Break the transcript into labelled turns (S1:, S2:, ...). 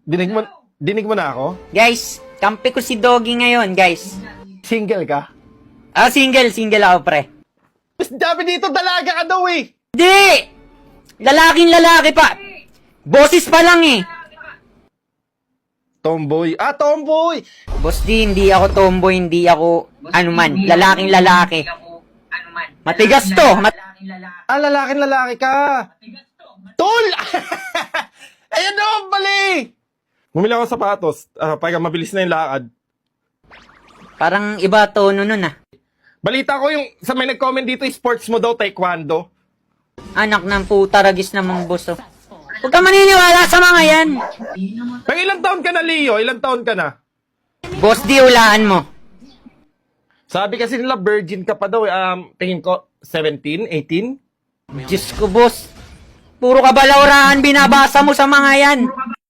S1: Dinig mo na ako?
S2: Guys, kampi ko si Doggy ngayon, guys.
S1: Single ka?
S2: Single ako, pre.
S1: Mas dami dito, dalaga ka daw eh!
S2: Di! Lalaking lalaki pa. Boses pa lang eh.
S1: Tomboy. Tomboy!
S2: Boss D, hindi ako tomboy, hindi ako anuman. Lalaking lalaki. Matigas to.
S1: Lalaking lalaki ka! Tol! Ayan o, mali! Bumili ako ng sapatos para mabilis na yung lakad.
S2: Parang iba tono nun ah.
S1: Balita ko yung sa may nag-comment dito, sports mo daw, taekwondo.
S2: Anak ng puta, ragis namang boss oh. Huwag ka maniniwala sa mga yan.
S1: Pag ilang taon ka na, Leo? Ilang taon ka na?
S2: Boss D, hulaan mo.
S1: Sabi kasi nila virgin ka pa daw. Tingin ko 17, 18?
S2: Diyos ko, boss. Puro kabalauraan binabasa mo sa mga yan.